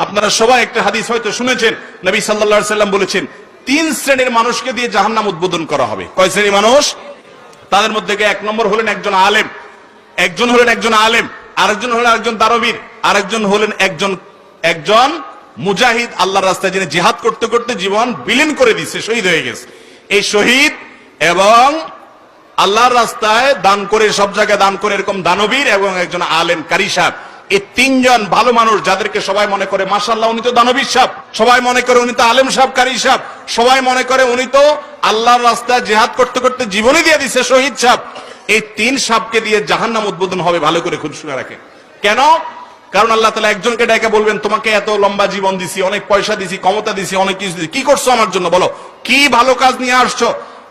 আপনারা সবাই একটা হাদিস হয়তো শুনেছেন, নবী সাল্লাল্লাহু আলাইহি সাল্লাম বলেছেন 3 শ্রেণীর মানুষকে দিয়ে জাহান্নাম উদ্বোধন করা হবে। কয় শ্রেণীর মানুষ? তাদের মধ্যে এক নম্বর হলেন একজন আলেম, আরেকজন হলেন একজন দারবীর, আরেকজন হলেন একজন মুজাহিদ, আল্লাহর রাস্তায় যিনি জিহাদ করতে করতে জীবন বিলীন করে দিয়েছে, শহীদ হয়ে গেছে। এই শহীদ এবং আল্লাহর রাস্তায় দান করে, সব জায়গায় দান করে এরকম দানবীর এবং একজন আলেম কারি সাহেব, এই 3 জন ভালো মানুষ যাদেরকে সবাই মনে করে মাশাআল্লাহ উনি তো দানবীর সাহেব, সবাই মনে করে উনি তো আলেম সাহেব, কারি সাহেব, সবাই মনে করে উনি তো আল্লাহর রাস্তায় জিহাদ করতে করতে জীবনই দিয়ে দিয়েছে, শহীদ সাহেব। এই 3 সাহেবকে দিয়ে জাহান্নাম উদ্বোধন হবে। ভালো করে খুব শুনে রাখেন। কেন? কারণ আল্লাহ তাআলা একজনকে ডেকে বলবেন, তোমাকে এত লম্বা জীবন দিছি, অনেক পয়সা দিছি, ক্ষমতা দিছি, অনেক কিছু দিছি, কি করছো আমার জন্য বলো, কি ভালো কাজ নিয়ে আসছো?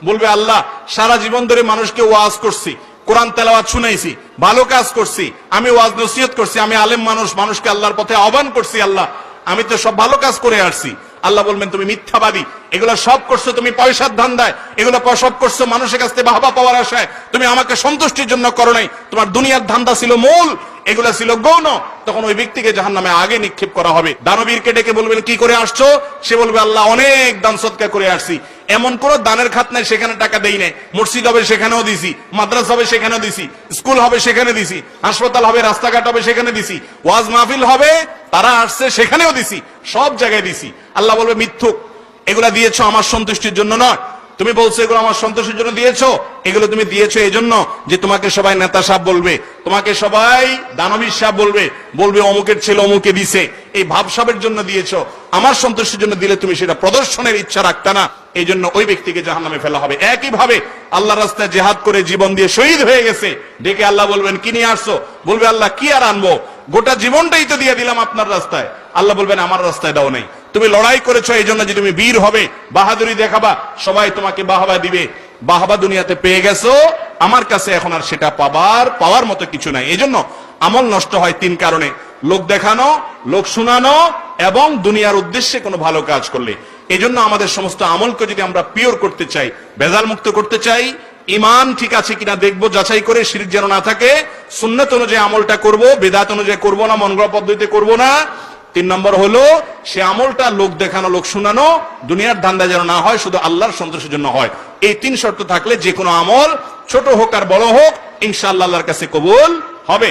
বলবে, আল্লাহ সারা জীবন ধরে মানুষকে ওয়াজ করছি, কোরআন তেলাওয়াত শুনাইছি, ভালো কাজ করছি, আমি ওয়াজ নসিহত করছি, আমি আলেম মানুষ, মানুষকে আল্লাহর পথে আহ্বান করছি, আল্লাহ আমি তো সব ভালো কাজ করে আসছি। আল্লাহ বলবেন, তুমি মিথ্যাবাদী, এগুলো সব করছো তুমি পয়সার ধান্দায়, এগুলো সব করছো মানুষের কাছ থেকে বাহবা পাওয়ার আশায়, তুমি আমাকে সন্তুষ্টির জন্য করো নাই, তোমার দুনিয়ার ধান্দা ছিল মূল, এগুলা ছিল গৌণ। তখন ওই ব্যক্তিকে জাহান্নামে আগে নিক্ষেপ করা হবে। দানবীরকে ডেকে বলবেন, কি করে আসছো? সে বলবে, আল্লাহ অনেক দান সদকা করে আসছি, এমন কোন দানের খাত নাই সেখানে টাকা দেই নাই, মসজিদ হবে সেখানেও দিছি, মাদ্রাসা হবে সেখানেও দিছি, স্কুল হবে সেখানে দিছি, হাসপাতাল হবে, রাস্তাঘাট হবে সেখানে দিছি, ওয়াজ মাহফিল হবে তারা আসছে সেখানেও দিছি, সব জায়গায় দিছি। আল্লাহ বলবে, মিথ্যুক, এগুলা দিয়েছো আমার সন্তুষ্টির জন্য নয়। তুমি বলছো এগুলো আমার সন্তোষের জন্য দিয়েছো, এগুলো তুমি দিয়েছো এই জন্য যে তোমাকে সবাই নেতা সাহেব বলবে, তোমাকে সবাই দানবীর সাহেব বলবে, বলবে অমুকের ছেলে অমুকে দিছে, এই ভাব সাহেবের জন্য দিয়েছো, আমার সন্তোষের জন্য দিলে তুমি সেটা প্রদর্শনের ইচ্ছা রাখতা না, এই জন্য ওই ব্যক্তিকে জাহান্নামে ফেলা হবে। একইভাবে আল্লাহর রাস্তায় জিহাদ করে জীবন দিয়ে শহীদ হয়ে গেছে, ডেকে আল্লাহ বলবেন, কি নিয়ে আসছো? বলবে, আল্লাহ কি আর আনবো, গোটা জীবনটাই তো দিয়ে দিলাম আপনার রাস্তায়। আল্লাহ বলবেন, আমার রাস্তায় দাও নাই, তুমি লড়াই করেছো এই জন্য যে তুমি বীর হবে, বাহাদুরি দেখাবা, সবাই তোমাকে বাহবা দিবে, বাহবা দুনিয়াতে পেয়ে গেছো, আমার কাছে এখন আর সেটা পাওয়ার মতো কিছু নাই। এই জন্য আমল নষ্ট হয় 3 কারণে: লোক দেখানো, লোক শোনানো এবং দুনিয়ার উদ্দেশ্যে কোনো ভালো কাজ করলে। এই জন্য আমাদের সমস্ত আমলকে যদি আমরা পিওর করতে চাই, ভেজাল মুক্ত করতে চাই, ইমান ঠিক আছে কিনা দেখবো, যাচাই করে শিরক যেন না থাকে, সুন্নাত অনুযায়ী আমলটা করব, বিদআত অনুযায়ী করব না, মন গড়া পদ্ধতিতে করব না। 3 নম্বর হলো সে আমলটা লোক দেখানো, লোক শোনানো, দুনিয়ার ধান্দা যেন না হয়, শুধু আল্লাহর সন্তোষের জন্য হয়। এই 3 শর্ত থাকলে যে কোনো আমল ছোট হোক আর বড় হোক ইনশাআল্লাহ আল্লাহর কাছে কবুল হবে।